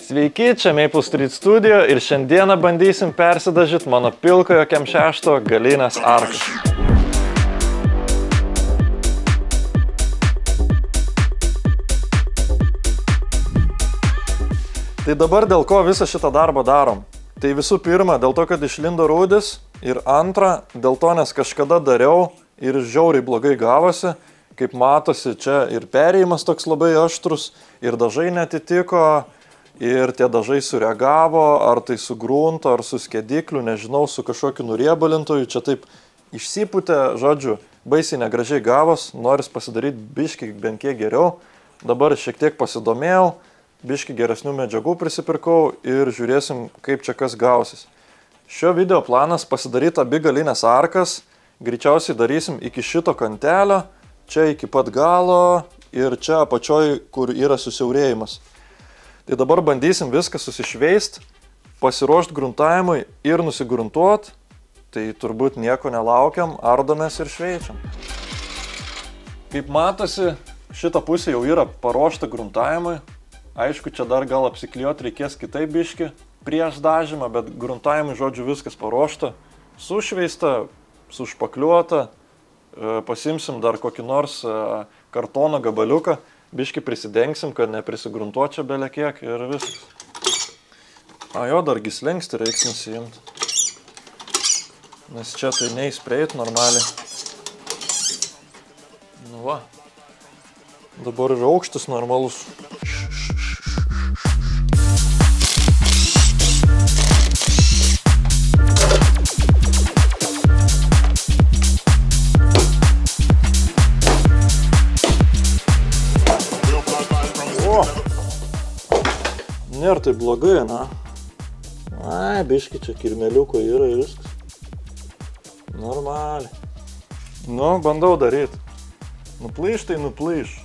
Sveiki, čia Maple Street Studio ir šiandieną bandysim persidažyti mano pilkojo KM6 galinės arkas. Tai dabar dėl ko visą šitą darbą darom? Tai visų pirma, dėl to, kad išlindo rūdis ir antra, dėl to, nes kažkada dariau ir žiauriai blogai gavosi. Kaip matosi, čia ir perėjimas toks labai aštrus, ir dažai netitiko, ir tie dažai sureagavo, ar tai su grunto, ar su skėdikliu, nežinau, su kažkokiu nuriebalintoju, čia taip išsipūtė, žodžiu, baisiai negražiai gavos, noris pasidaryti biškį bent kiek geriau. Dabar šiek tiek pasidomėjau, biškį geresnių medžiagų prisipirkau ir žiūrėsim, kaip čia kas gausis. Šio video planas pasidaryti abi galinės arkas, greičiausiai darysim iki šito kantelio, čia iki pat galo ir čia apačioj, kur yra susiaurėjimas. Tai dabar bandysim viską susišveist, pasiruošti gruntavimui ir nusigruntuot. Tai turbūt nieko nelaukiam, ardomės ir šveičiam. Kaip matosi, šita pusė jau yra paruošta gruntavimui. Aišku, čia dar gal apsiklijuoti reikės kitaip biškį prieš dažymą, bet gruntavimui, žodžiu, viskas paruošta. Sušveista, sušpakliuota. Pasimsim dar kokį nors kartono gabaliuką, biškį prisidengsim, kad neprisigruntuot čia belekiek ir viskas. Jo, dar gislengsti reiks nusiimti. Nes čia tai neįspreit normaliai. Nu va. Dabar ir aukštis normalus. Nėra tai blogai, na. Ai, biški čia kirmeliuko yra ir viskas. Normaliai. Nu, bandau daryti. Nuplyš tai nuplyš.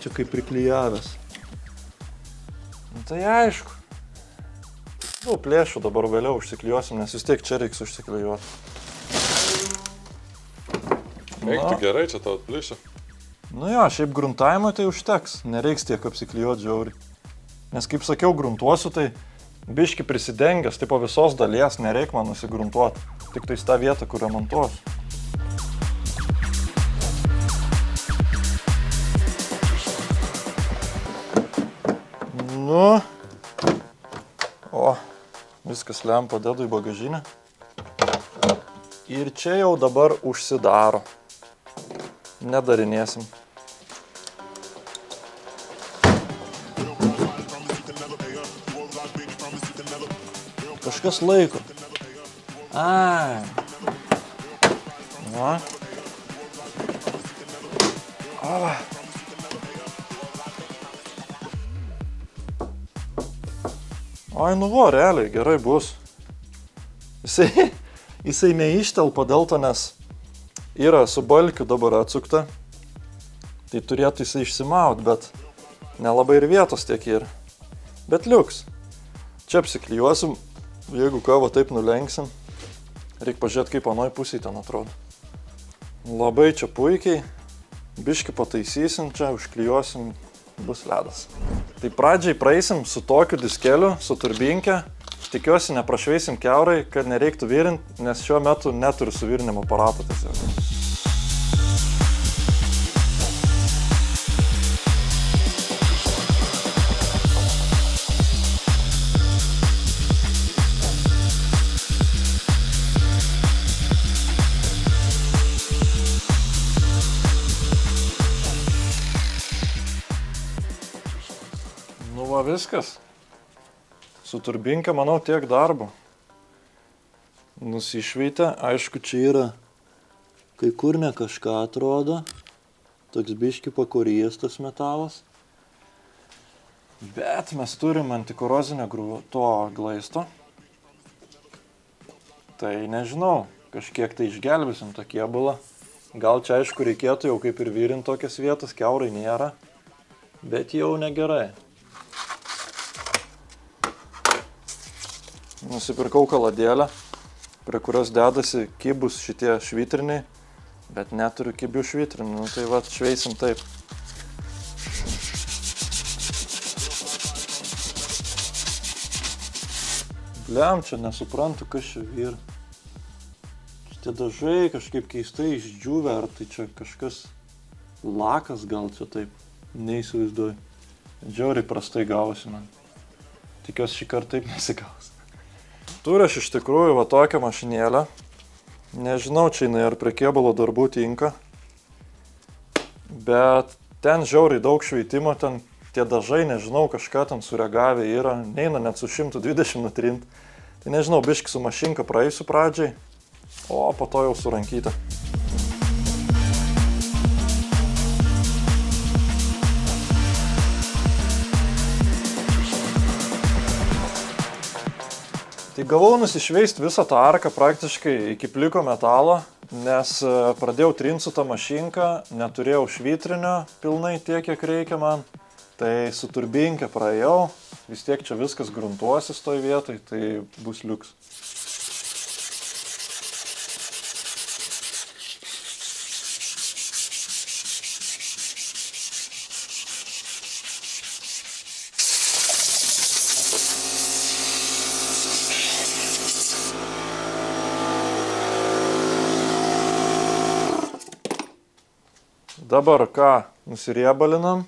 Čia kaip priklijavęs. Nu, tai aišku. Nu, plėšiu dabar vėliau užsiklijuosim, nes vis tiek čia reiks užsiklijuoti. Eik tu gerai, čia tau atplyšia. Nu jo, šiaip gruntavimui tai užteks, nereiks tiek apsiklijuoti žiauriai. Nes kaip sakiau, gruntuosiu, tai biški prisidengęs, tai po visos dalies nereik man nusigruntuoti. Tik tai tą vietą, kur remontuosiu. Nu. O, viskas lempa dedu į bagažinę. Ir čia jau dabar užsidaro. Nedarinėsim. Kažkas laiko. Ai. Va. Ai, nu va, realiai, gerai bus. Jisai neištelpa dėl to, nes yra su balkiu dabar atsukta. Tai turėtų jisai išsimaut, bet nelabai ir vietos tiek yra. Bet liuks. Čia apsiklijuosim. Jeigu ką va taip nulenksim, reikia pažiūrėti, kaip anoj pusėj ten atrodo. Labai čia puikiai, biškį pataisysim, čia užklijuosim, bus ledas. Tai pradžiai praeisim su tokiu diskeliu, su turbinke. Tikiuosi neprašveisim kiaurai, kad nereiktų virinti, nes šiuo metu neturiu suvirinimo aparato tiesiog. Nu va, viskas. Su turbinke, manau, tiek darbo. Nusišveitė. Aišku, čia yra kai kur ne kažką atrodo. Toks biški pakorijas tas metalas. Bet mes turim antikorozinę to glaisto. Tai nežinau, kažkiek tai išgelbėsim tą kėbulą. Gal čia, aišku, reikėtų jau kaip ir virinti tokias vietas, kiaurai nėra. Bet jau negerai. Nusipirkau kaladėlę, prie kurios dedasi kibus šitie švitriniai, bet neturiu kibių švitrinių, nu tai va šveisim taip. Bliam, čia nesuprantu, kas čia vyra. Šitie dažai kažkaip keistai išdžiūvę, ar tai čia kažkas lakas gal čia taip, neįsivaizduoju. Džiauriai prastai gavosi man. Tikiuosi šį kartą taip nesigaus. Turiu aš iš tikrųjų va tokią mašinėlę. Nežinau, čia jinai ar prie kėbulo darbų tinka. Bet ten žiauriai daug šveitimo, ten tie dažai, nežinau, kažką ten sureagavę yra. Neina net su 120 nutrint. Tai nežinau, biški su mašinka praeisiu pradžiai, o po to jau surankyta. Tai gavau nusišveist visą tą arką praktiškai iki pliko metalo, nes pradėjau trint su tą mašinką, neturėjau švitrinio pilnai tiek, kiek reikia man. Tai su turbinke praėjau, vis tiek čia viskas gruntuosis toj vietoj, tai bus liuks. Dabar ką, nusiriebalinam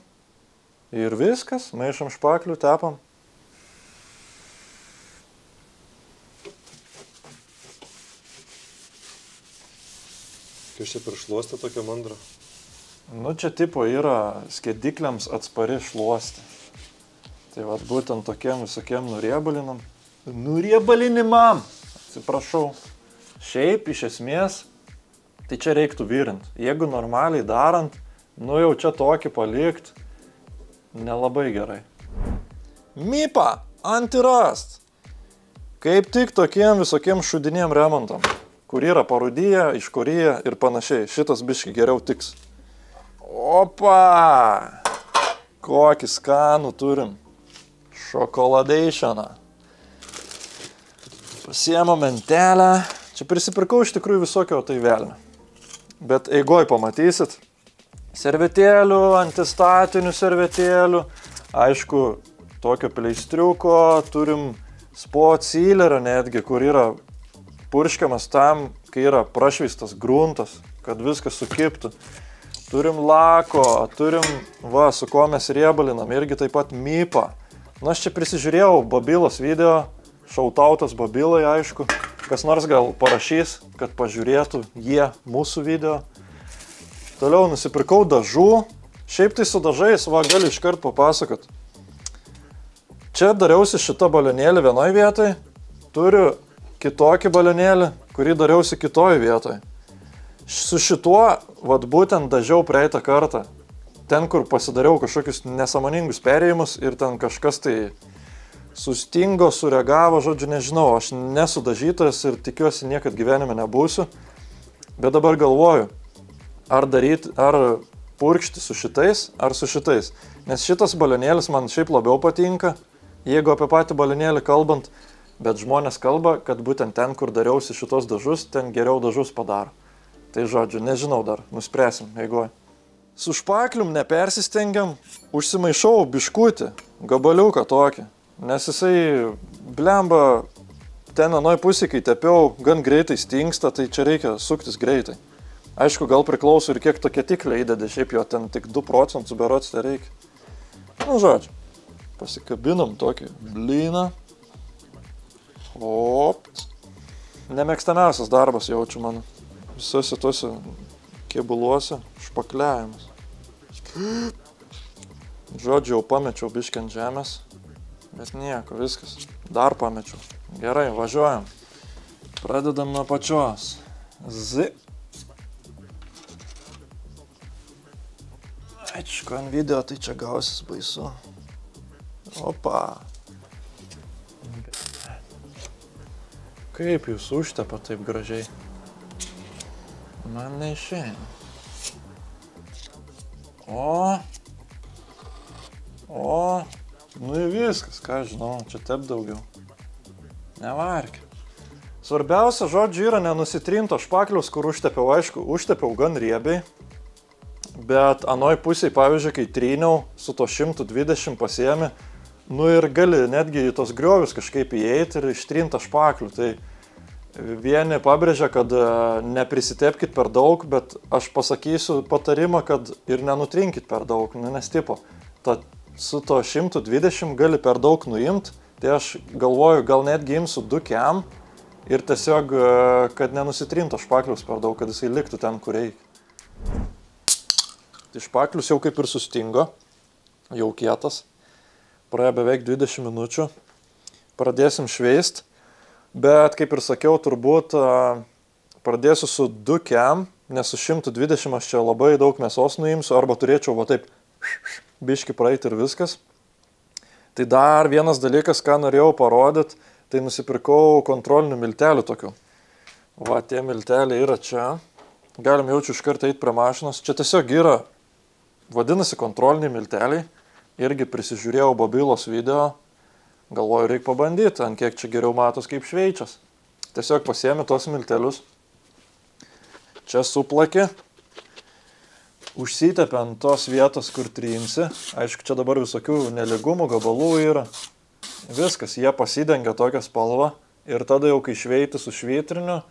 ir viskas, maišam špaklių, tepam. Kas čia per šluostė tokia mandra? Nu, čia tipo yra skėdikliams atspari šluostė. Tai vat būtent tokiem visokiem nuriebalinam. Nuriebalinimam! Atsiprašau. Šiaip, iš esmės, tai čia reiktų virint. Jeigu normaliai darant, nu jau čia tokį palikt, nelabai gerai. MIPA Anti-Rust. Kaip tik tokiem visokiem šudiniem remontam, kur yra parūdyje, iškoryje ir panašiai. Šitas biški geriau tiks. Opa! Kokį skanų turim. Šokoladeišaną. Pasiėmą mentelę. Čia prisipirkau iš tikrųjų visokio tai velnio. Bet eigoj pamatysit. Servetėlių, antistatinių servetėlių. Aišku, tokio pleistriuko. Turim spot sealerio netgi, kur yra purškiamas tam, kai yra prašveistas gruntas, kad viskas sukiptų. Turim lako, turim, va, su kuo mes riebalinam, irgi taip pat MIPA. Nu, aš čia prisižiūrėjau Babilos video, šautautas Babilai, aišku. Kas nors gal parašys, kad pažiūrėtų jie mūsų video. Toliau nusipirkau dažų. Šiaip tai su dažais, va, galiu iškart papasakot. Čia dariausi šitą balionėlį vienoj vietoj. Turiu kitokį balionėlį, kurį dariausi kitoj vietoj. Su šituo, vat būtent dažiau praeitą kartą. Ten, kur pasidariau kažkokius nesąmoningus perėjimus ir ten kažkas tai sustingo, sureagavo, žodžiu, nežinau, aš nesu dažytojas ir tikiuosi niekad gyvenime nebūsiu. Bet dabar galvoju, ar daryti, ar purkšti su šitais, ar su šitais. Nes šitas balionėlis man šiaip labiau patinka, jeigu apie patį balionėlį kalbant, bet žmonės kalba, kad būtent ten, kur dariausi šitos dažus, ten geriau dažus padaro. Tai žodžiu, nežinau dar, nuspręsim, eigoj. Su špaklium nepersistengiam, užsimaišau biškutį, gabaliuką tokį, nes jisai, blemba, ten anoj pusėj, kai tepiau, gan greitai stingsta, tai čia reikia suktis greitai. Aišku, gal priklauso ir kiek tokie tikliai įdedi, šiaip jo ten tik 2 procentų berods tai reikia. Nu, žodžiu, pasikabinam tokį blyną. Op. Nemėgstamiausias darbas jaučiu mano. Visose tuose kėbuluose špakliavimas. Žodžiu, jau pamečiau biškį ant žemės, bet nieko, viskas. Dar pamečiau. Gerai, važiuojam. Pradedam nuo pačios. Aišku, ant video tai čia gausis baisu. Opa. Kaip jūs užtepa taip gražiai? Man neišeina. O, nu ir viskas, ką žinau, čia tep daugiau. Nevarkė. Svarbiausia, žodžiu, yra nenusitrinto špakliaus, kur užtepiau, aišku, užtepiau gan riebiai. Bet anoj pusėj, pavyzdžiui, kai tryniau, su to 120 pasiėmi, Nu ir gali netgi į tos griovius kažkaip įeiti ir ištrinti špaklių. Tai vieni pabrėžia, kad neprisitepkit per daug, bet aš pasakysiu patarimą, kad ir nenutrinkit per daug, nes tipo, su to 120 gali per daug nuimti, tai aš galvoju, gal netgi imsiu 2 kem ir tiesiog, kad nenusitrinto špaklius per daug, kad jisai liktų ten, kur reikia. Tai špaklius jau kaip ir sustingo, jau kietas. Praėjo beveik 20 minučių. Pradėsim šveist, bet kaip ir sakiau, turbūt pradėsiu su 2 kem, nes su 120 aš čia labai daug mėsos nuimsiu, arba turėčiau va taip biški praeiti ir viskas. Tai dar vienas dalykas, ką norėjau parodyti, tai nusipirkau kontrolinių miltelių tokių. Va, tie milteliai yra čia. Galim jaučiu iš karto eiti prie mašinos. Čia tiesiog yra, vadinasi, kontroliniai milteliai. Irgi prisižiūrėjau Babylos video, galvoju, reikia pabandyti, ant kiek čia geriau matos kaip šveičias. Tiesiog pasiemi tos miltelius, čia suplaki, užsitepia ant tos vietos, kur trinsi. Aišku, čia dabar visokių neligumų, gabalų yra. Viskas, jie pasidengia tokią spalvą ir tada jau kai šveiti su švitriniu,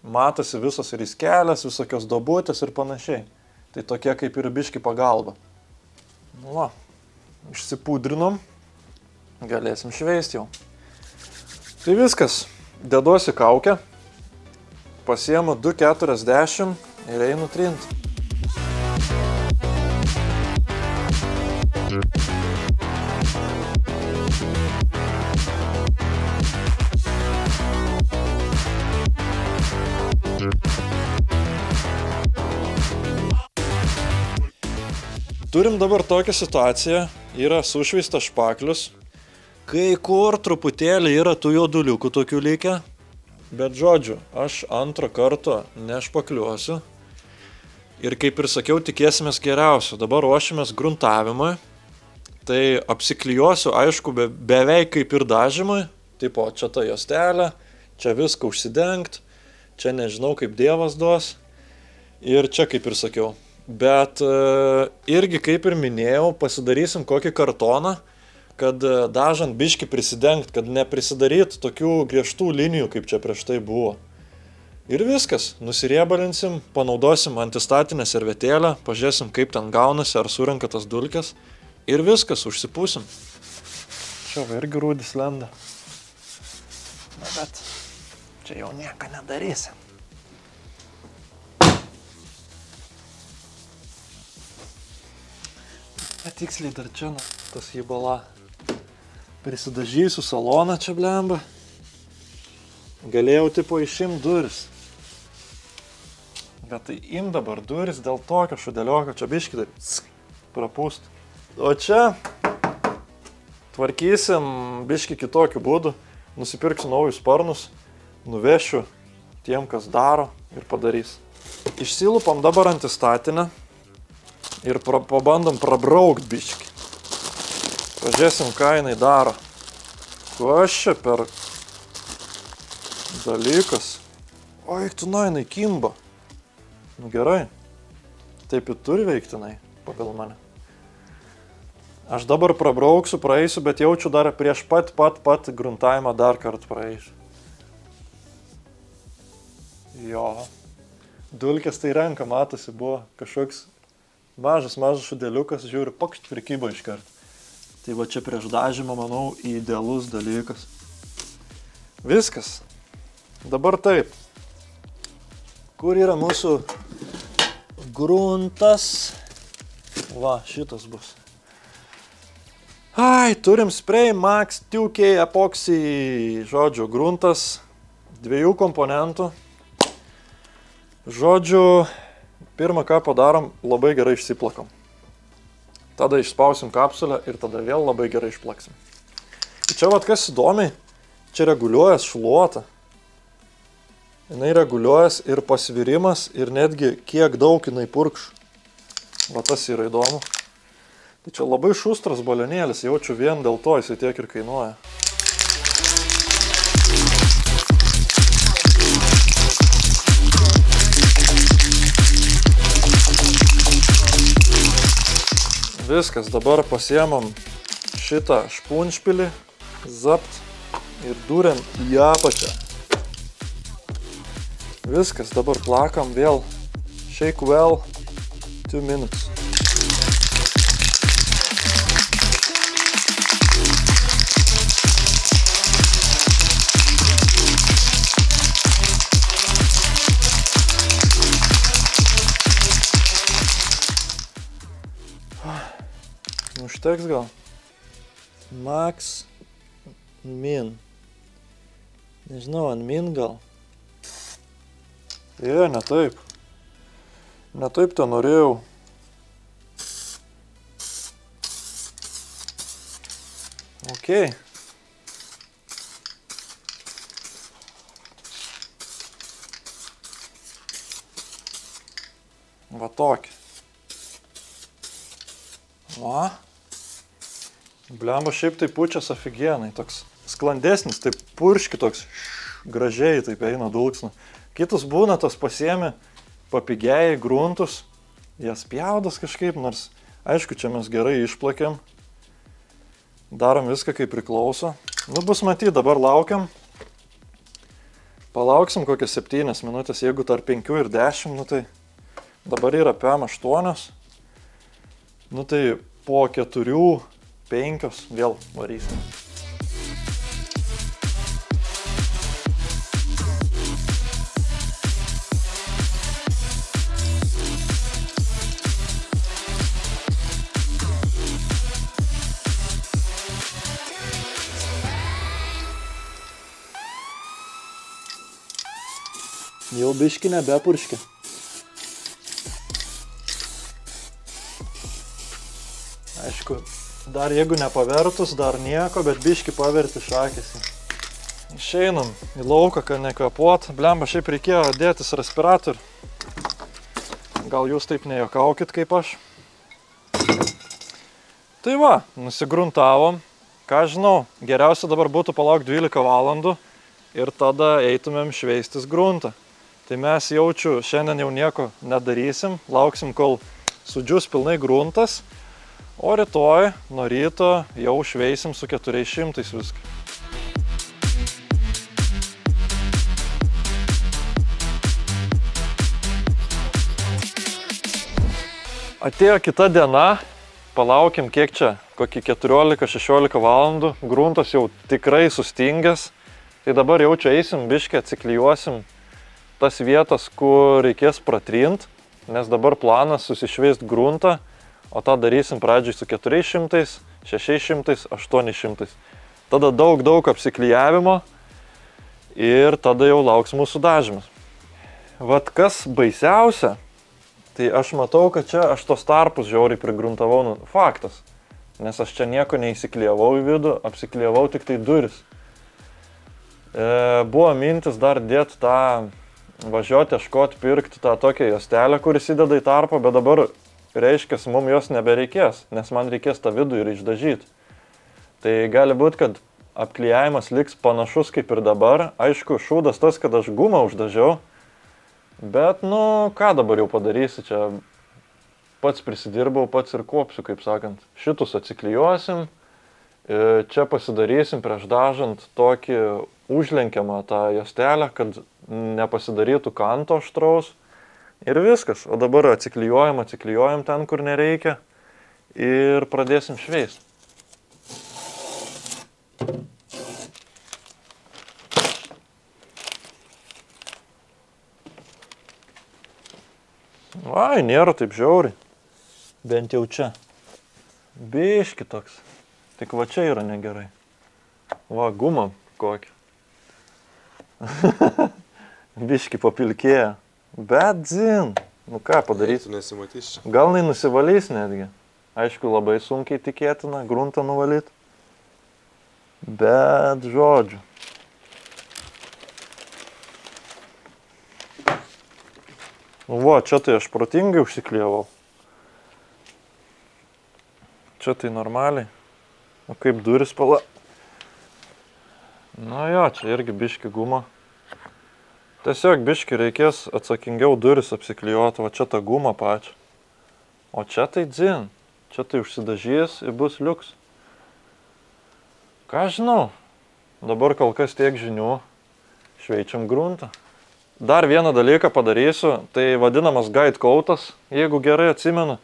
matosi visos riskelės, visokios dobutės ir panašiai. Tai tokie kaip ir biški pagalba. Nu va. Išsipudrinom, galėsim šveisti jau. Tai viskas, deduosi kaukę, pasiemu 2,40 ir einu trinti. Turim dabar tokią situaciją, yra sušveistas špaklius, kai kur truputėlį yra tų juoduliukų tokių likę, bet žodžiu, aš antro karto nešpakliuosiu ir kaip ir sakiau, tikėsimės geriausio. Dabar ruošimės gruntavimui, tai apsiklijuosiu, aišku, beveik kaip ir dažymui, tipo čia ta juostelė, čia viską užsidengt, čia nežinau kaip Dievas duos ir čia kaip ir sakiau. Bet irgi, kaip ir minėjau, pasidarysim kokį kartoną, kad dažant biški prisidengt, kad neprisidaryt tokių griežtų linijų, kaip čia prieš tai buvo. Ir viskas, nusiriebalinsim, panaudosim antistatinę servetėlę, pažiūrėsim, kaip ten gaunasi, ar surenka tas dulkes. Ir viskas, užsipūsim. Čia va irgi rūdis lenda. Na, bet čia jau nieko nedarysim. Tiksliai dar čia, tas jybala. Prisidažysiu saloną čia blemba. Galėjau tipo išimt duris. Bet tai im dabar duris dėl tokio šudelioko, čia biški taip prapūst. O čia tvarkysim biški kitokiu būdu. Nusipirksiu naujus sparnus, nuvešiu tiem, kas daro ir padarys. Išsilupam dabar antistatinę. Ir pabandom prabraukt biškį. Pažiūrėsim, ką jinai daro. Kas čia per dalykas? Oi, tu jinai kimba. Nu gerai. Taip ir turi veikti jinai, pagal mane. Aš dabar prabrauksiu, praeisiu, bet jaučiu dar prieš pat gruntavimą dar kartą praeisiu. Jo. Dulkės tai renka, matosi, buvo kažkoks mažas šudeliukas, žiūri, pakšt prikybo iškart. Tai va čia prieš dažymą, manau, idealus dalykas. Viskas. Dabar taip. Kur yra mūsų gruntas? Va, šitas bus. Ai, turim Spray Max 2K Epoxy. Žodžiu, gruntas 2 komponentų. Žodžiu, pirmą ką padarom, labai gerai išsiplakam. Tada išspausim kapsulę ir tada vėl labai gerai išplaksim. Čia vat kas įdomiai, čia reguliuojas šluota. Jinai reguliuojas ir pasvirimas ir netgi kiek daug jinai purkš. Va tas yra įdomu. Tai čia labai šustras balionėlis, jaučiu vien dėl to jisai tiek ir kainuoja. Viskas, dabar pasiemam šitą špunšpilį, zapt ir duriam į apačią. Viskas, dabar plakam vėl. Shake well, 2 minutes. Užteks gal? Max min. Nežinau, ant min gal? Ne taip. Ne taip to norėjau. Okei. Va tokį. Va. Blemba, šiaip tai pučias aфиgenai, toks sklandesnis, taip purški toks, gražiai taip eina dulksna. Kitus būna, tos pasiemi, papigėjai gruntus, jas pjaudas kažkaip, nors aišku, čia mes gerai išplakėm, darom viską kaip priklauso. Nu, bus matyt, dabar laukiam, palauksim kokias 7 minutės, jeigu tarp 5 ir 10, nu tai dabar yra PM 8, nu tai po 4, 5 vėl varysim. Jau biški nebepurški. Aišku, dar jeigu nepavertus, dar nieko, bet biški paverti šakėsi. Išeinam į lauką, kad nekvepuot. Blemba, šiaip reikėjo dėtis respiratorių. Gal jūs taip nejuokaukit kaip aš. Tai va, nusigruntavom. Ką žinau, geriausia dabar būtų palaukti 12 valandų ir tada eitumėm šveistis gruntą. Tai mes jaučiu, šiandien jau nieko nedarysim, lauksim, kol sudžius pilnai gruntas. O rytoj nuo ryto jau šveisim su 400 viską. Atėjo kita diena, palaukim kiek čia, kokį 14-16 valandų, gruntas jau tikrai sustingęs. Tai dabar jau čia eisim, biškį atsiklijuosim tas vietas, kur reikės pratrint, nes dabar planas susišveist gruntą. O tą darysim pradžiai su 400, 600, 800. Tada daug apsiklijavimo ir tada jau lauks mūsų dažymas. Vat kas baisiausia, tai aš matau, kad čia aš tos tarpus žiauriai prigruntavau, nu, faktas. Nes aš čia nieko neįsiklijavau į vidų, apsiklijavau tik tai duris. Buvo mintis dar dėti tą, važiuoti, ieškoti, pirkti tą tokią juostelę, kuris įdeda į tarpą, bet dabar reiškia, mums jos nebereikės, nes man reikės tą vidų ir išdažyti. Tai gali būti, kad apklijavimas liks panašus kaip ir dabar. Aišku, šūdas tas, kad aš gumą uždažiau, bet, nu, ką dabar jau padarysi, čia pats prisidirbau, pats ir kuopsiu, kaip sakant. Šitus atsiklijuosim, čia pasidarysim prieš dažant tokį užlenkiamą tą juostelę, kad nepasidarytų kanto aštraus. Ir viskas, o dabar atsiklijuojam ten, kur nereikia ir pradėsim šveist. Vai, nėra taip žiauriai, bent jau čia. Biški toks, tik va čia yra negerai. Va, guma kokia. Biški papilkėja. Bet dzin, nu ką padarysi? Nesimatys čia. Gal jinai nusivalys netgi. Aišku, labai sunkiai tikėtina gruntą nuvalyti. Bet žodžiu. Nu va, čia tai aš protingai užsiklijavau. Čia tai normaliai. O kaip duris pala. Nu jo, čia irgi biški guma. Tiesiog biški reikės atsakingiau duris apsiklijuoti, va čia tą gumą pačią. O čia tai dzin, čia tai užsidažys ir bus liuks. Ką žinau, dabar kol kas tiek žinių, šveičiam gruntą. Dar vieną dalyką padarysiu, tai vadinamas guide coatas, jeigu gerai atsimenu.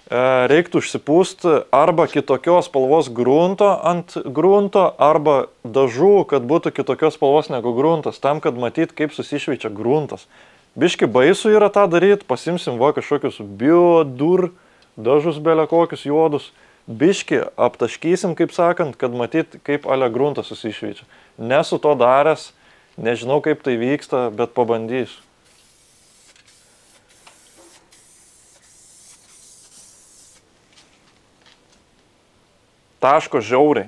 Reiktų užsipūsti arba kitokios spalvos grunto ant grunto, arba dažų, kad būtų kitokios spalvos negu gruntas, tam, kad matyt, kaip susišveičia gruntas. Biški baisu yra tą daryti, pasimsim va kažkokius biodur, dažus belė kokius juodus, biški aptaškysim, kaip sakant, kad matyt, kaip ale gruntas susišveičia. Nesu to daręs, nežinau, kaip tai vyksta, bet pabandysiu. Taško žiauriai.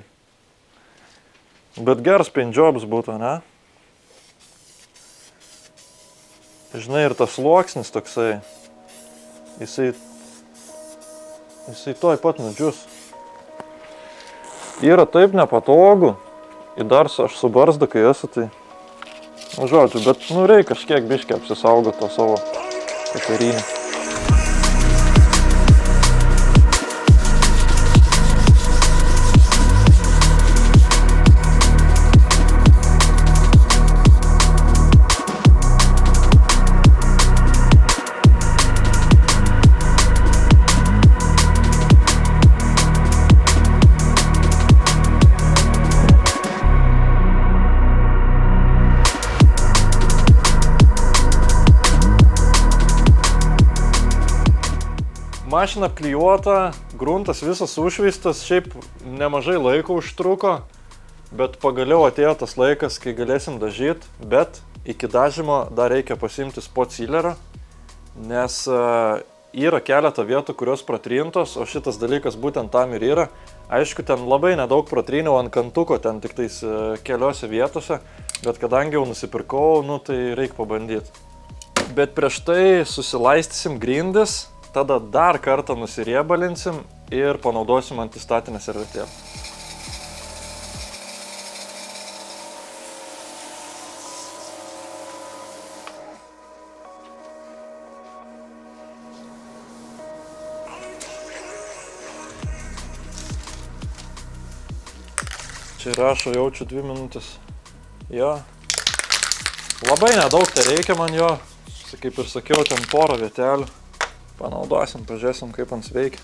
Bet geras paintjobs būtų, ne? Žinai, ir tas sluoksnis toksai, jisai toj pat nudžius. Yra taip nepatogu, ir dar aš su barzda, kai esu, tai, žodžiu, bet, reikia kažkiek biškį apsisaugoti to savo kakerinį. Mašina apklijuota, gruntas visas užšveistas, šiaip nemažai laiko užtruko, bet pagaliau atėjo tas laikas, kai galėsim dažyti, bet iki dažymo dar reikia pasiimti spot sealerą, nes yra keletą vietų, kurios pratrintos, o šitas dalykas būtent tam ir yra. Aišku, ten labai nedaug pratryniau ant kantuko, ten tik tais keliose vietose, bet kadangi jau nusipirkau, tai reikia pabandyti. Bet prieš tai susilaistysim grindis, tada dar kartą nusiriebalinsim ir panaudosim antistatinę servetėlę. Čia rašo jaučiu 2 minutės. Jo. Labai nedaug tai reikia man jo. Kaip ir sakiau, ten porą vietelių. Panaudosim, pažiūrėsim, kaip ant veikia.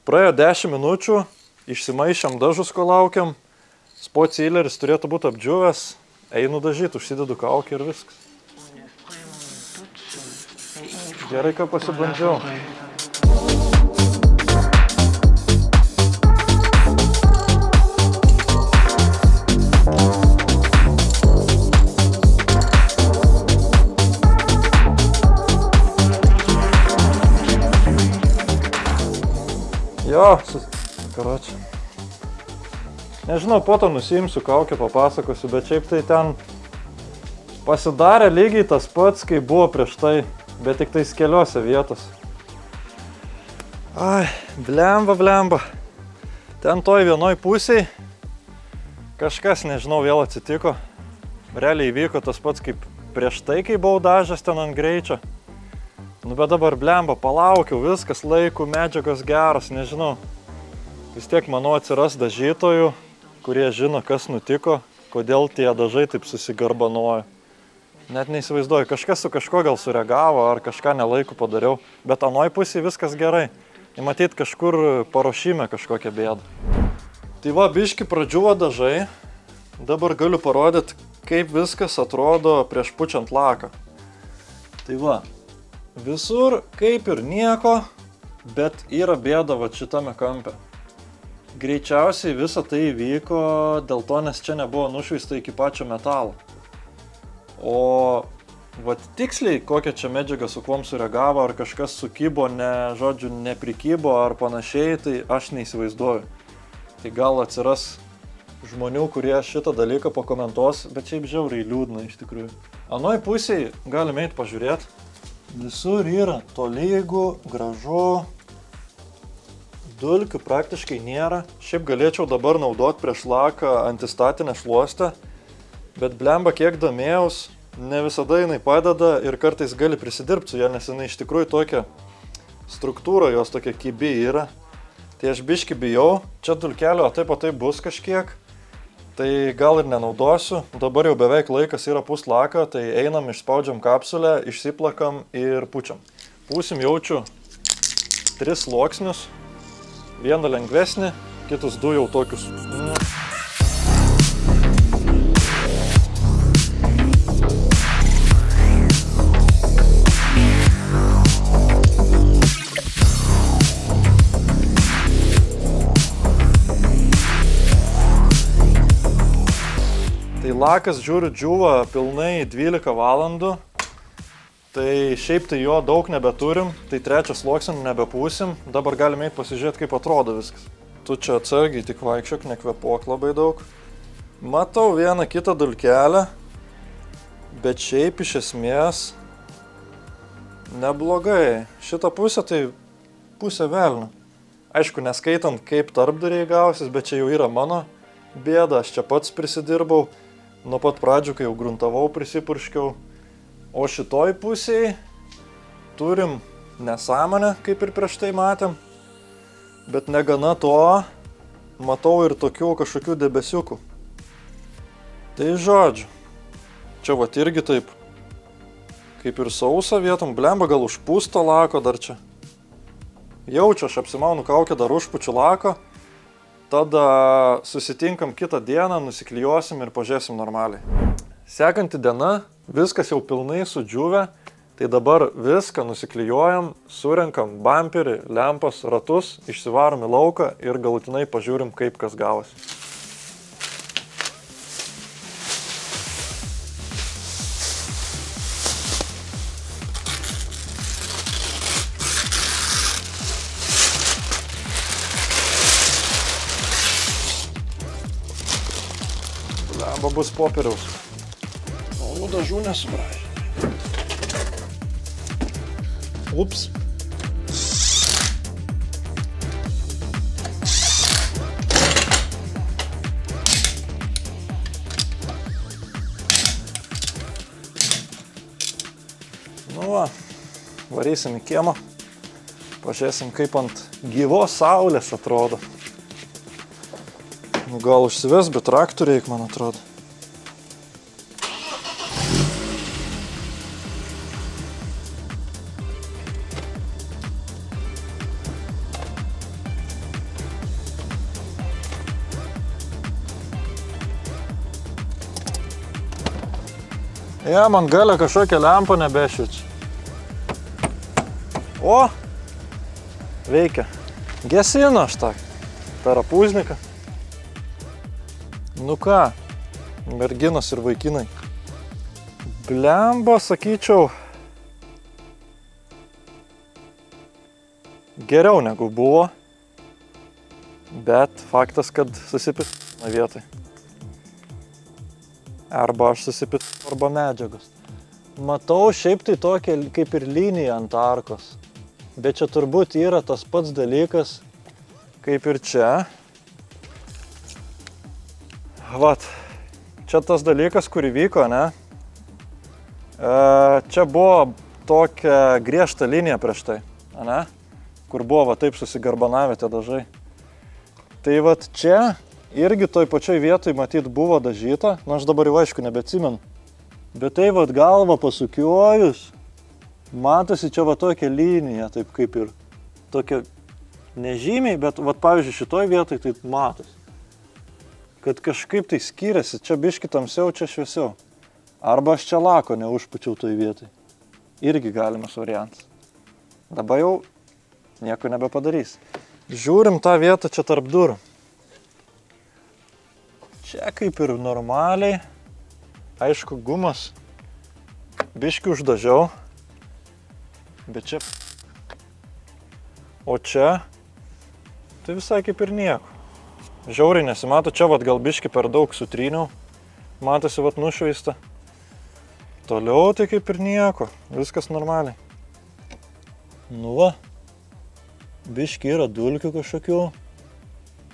Praėjo 10 minučių, išsimaišėm dažus, ko laukiam. Spot sealeris turėtų būti apdžiūvęs. Einu dažyti, užsidedu kaukę ir viskas. Gerai, ką pasibandžiau. Jo, karočią. Nežinau, po to nusiimsiu kaukę, papasakosiu, bet šiaip tai ten pasidarė lygiai tas pats, kai buvo prieš tai, bet tik tais keliose vietos. Ai, blemba. Ten toj vienoj pusėj kažkas, nežinau, vėl atsitiko. Realiai įvyko tas pats kaip prieš tai, kai buvau dažęs ten ant greičio. Bet dabar blemba, palaukiau, viskas laiku, medžiagos geros, nežinau. Vis tiek, manau, atsiras dažytojų, kurie žino, kas nutiko, kodėl tie dažai taip susigarbanojo. Net neįsivaizduoju, kažkas su kažko gal sureagavo, ar kažką nelaiku padariau, bet anoj pusėje viskas gerai. Matyt, kažkur paruošime kažkokią bėdą. Tai va, biški pradžiuvo dažai. Dabar galiu parodyti, kaip viskas atrodo prieš pučiant laką. Tai va. Visur kaip ir nieko, bet yra bėda va šitame kampe. Greičiausiai visa tai įvyko dėl to, nes čia nebuvo nušveista iki pačio metalo. O va tiksliai kokia čia medžiaga su kuom sureagavo, ar kažkas sukybo, neprikybo ar panašiai, tai aš neįsivaizduoju. Tai gal atsiras žmonių, kurie šitą dalyką pakomentuos, bet šiaip žiauriai liūdna iš tikrųjų. Anoj pusėj galime eiti pažiūrėti. Visur yra tolygu, gražu, Dulkių praktiškai nėra. Šiaip galėčiau dabar naudoti prieš laką antistatinę šluostę, bet blemba kiek domėjaus, ne visada jinai padeda ir kartais gali prisidirbti su ją, nes jinai iš tikrųjų tokia struktūra, jos tokia kibi yra. Tai aš biški bijau, čia dulkelio taip o taip bus kažkiek, tai gal ir nenaudosiu. Dabar jau beveik laikas yra pūst laką, tai einam, išspaudžiam kapsulę, išsiplakam ir pučiam. Pūsim jaučiu 3 sluoksnius, vieną lengvesnį, kitus 2 jau tokius. Tai lakas, žiūriu, džiūva pilnai 12 valandų. Tai šiaip tai jo daug nebeturim, tai 3 sluoksnį nebepūsim. Dabar galime eiti pasižiūrėti, kaip atrodo viskas. Tu čia atsargiai tik vaikščiok, nekvepuok labai daug. Matau vieną kitą dulkelę, bet šiaip iš esmės neblogai. Šitą pusę tai pusė velnio. Aišku, neskaitant, kaip tarpduriai gausis, bet čia jau yra mano bėda. Aš čia pats prisidirbau, nuo pat pradžių, kai jau gruntavau, prisipurškiau. O šitoj pusėje turim nesąmonę, kaip ir prieš tai matėm, bet negana to, matau ir tokių kažkokių debesiukų. Tai žodžiu, čia vat irgi taip, kaip ir sausa vietom, blemba gal užpūsto lako dar čia. Jaučiu, aš apsimaunu kaukę, dar užpučiu lako, tada susitinkam kitą dieną, nusiklijuosim ir pažiūrėsim normaliai. Sekanti diena, viskas jau pilnai sudžiūvę, tai dabar viską nusiklijuojam, surenkam bamperį, lempas, ratus, išsivarom į lauką ir galutinai pažiūrim, kaip kas gavosi. Lemba bus popieriaus. Dažų nesubražė. Ups. Nu va, varysim į kiemą. Pažiūrėsim, kaip ant gyvos saulės atrodo. Gal užsives, bet traktoriai, man atrodo. Ja, man galia kažkokią lempą nebešviečia. O, veikia. Gesino aš tą tarapūzniką. Nu ką, merginos ir vaikinai. Blemba, sakyčiau, geriau negu buvo, bet faktas, kad susipis na vietoj. Arba aš susipis, arba medžiagos. Matau šiaip tai tokia kaip ir linija ant arkos. Bet čia turbūt yra tas pats dalykas, kaip ir čia. Vat, čia tas dalykas, kur įvyko, ne? Čia buvo tokia griežta linija prieš tai, ne? Kur buvo va taip susigarbanavę tie dažai. Tai vat čia irgi toj pačioj vietoj matyt buvo dažyta, nu aš dabar jau aišku nebeatsimenu. Bet tai vat galva pasukiojus, matosi čia va tokia linija, taip kaip ir tokia nežymiai, bet vat pavyzdžiui šitoj vietoj tai matosi. Kad kažkaip tai skiriasi, čia biški tamsiau, čia šviesiau. Arba aš čia lako neužpučiau toj vietoj. Irgi galimas variantas. Dabar jau nieko nebepadarys. Žiūrim tą vietą čia tarp durų. Čia kaip ir normaliai, aišku, gumas biški uždažiau, bet čia, o čia, tai visai kaip ir nieko. Žiauriai nesimato, čia vat gal biški per daug sutryniau, matosi vat nušveista. Toliau tai kaip ir nieko, viskas normaliai. Nu va, biški yra dulkių kažkokių,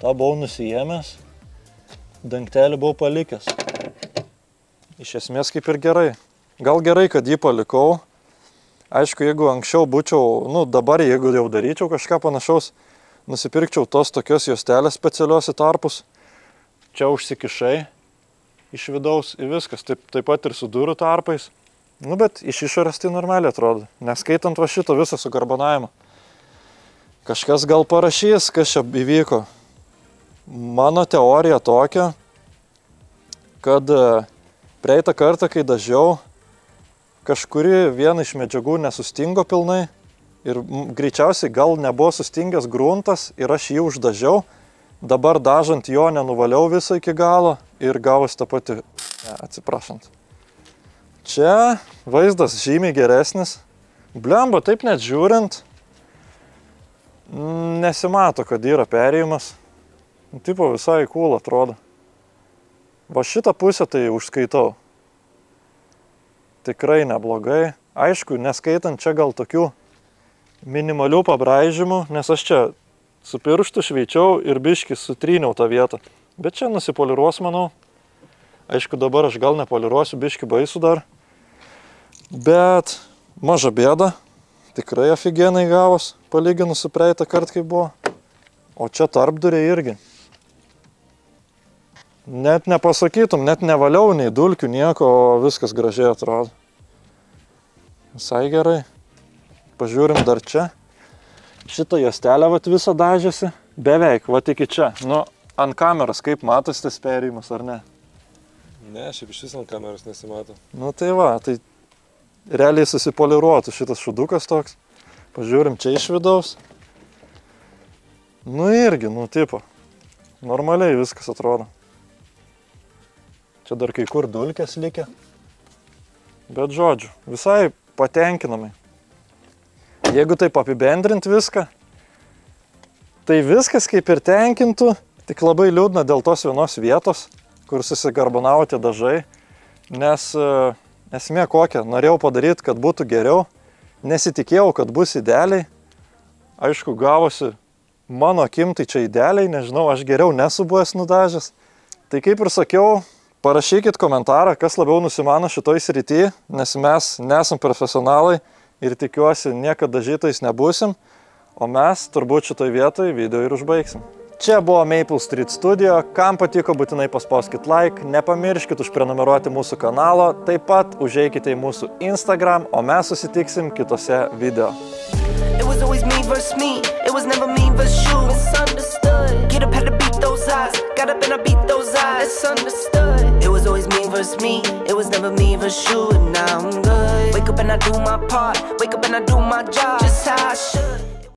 tą buvau nusijėmęs, dangtelį buvau palikęs. Iš esmės kaip ir gerai. Gal gerai, kad jį palikau. Aišku, jeigu anksčiau būčiau, dabar jeigu jau daryčiau kažką panašaus, nusipirkčiau tos tokios juostelės specialios į tarpus. Čia užsikišai iš vidaus į viskas, taip pat ir su durų tarpais. Bet iš išorės tai normaliai atrodo, neskaitant va šito viso sugarbonavimo. Kažkas gal parašys, kas čia įvyko. Mano teorija tokia, kad praeitą kartą, kai dažiau, kažkuri viena iš medžiagų nesustingo pilnai ir greičiausiai gal nebuvo sustingęs gruntas ir aš jį uždažiau. Dabar dažant jo nenuvaliau visą iki galo ir gavus tą patį, atsiprašant. Čia vaizdas žymiai geresnis. Blemba, taip net žiūrint, nesimato, kad yra perėjimas. Tipo visai cool atrodo. Va šitą pusę tai užskaitau. Tikrai neblogai. Aišku, neskaitant čia gal tokių minimalių pabraižymų, nes aš čia su pirštu šveičiau ir biškį sutryniau tą vietą. Bet čia nusipoliruos, manau. Aišku, dabar aš gal nepoliruosiu, biškį baisu dar. Bet maža bėda. Tikrai afigenai gavos, palyginus su praeitą kartą, kai buvo. O čia tarpduriai irgi. Net nepasakytum, net nevaliau nei dulkių, nieko, o viskas gražiai atrodo. Visai gerai. Pažiūrim dar čia. Šitą juostelę visą dažėsi. Beveik, iki čia. Ant kameros kaip matosi tas perėjimas, ar ne? Ne, šiaip iš vis ant kameros nesimato. Tai va, tai realiai susipoliruotų šitas šudukas toks. Pažiūrim čia iš vidaus. Irgi, tipo. Normaliai viskas atrodo. Čia dar kai kur dulkės likę. Bet žodžiu, visai patenkinamai. Jeigu taip apibendrint viską, tai viskas kaip ir tenkintų, tik labai liūdna dėl tos vienos vietos, kur susigarbonavo tie dažai, nes esmė kokia, norėjau padaryti, kad būtų geriau, nesitikėjau, kad bus idealiai. Aišku, gavosi mano akim, tai čia idealiai, nežinau, aš geriau nesu buvęs nudažęs. Tai kaip ir sakiau, parašykit komentarą, kas labiau nusimano šitoj srity, nes mes nesam profesionalai ir tikiuosi niekada dažytais nebūsim, o mes turbūt šitoj vietoj video ir užbaigsim. Čia buvo Maple Street Studio, kam patiko būtinai paspauskit like, nepamirškit užprenumeruoti mūsų kanalo, taip pat užeikite į mūsų Instagram, o mes susitiksim kitose video. It was always me versus me, it was never me versus you. Misunderstood, get up, had to beat those eyes. Got up and I beat those eyes, it's understood. It was always me versus me, it was never me versus you. And now I'm good. Wake up and I do my part, wake up and I do my job, just how I should.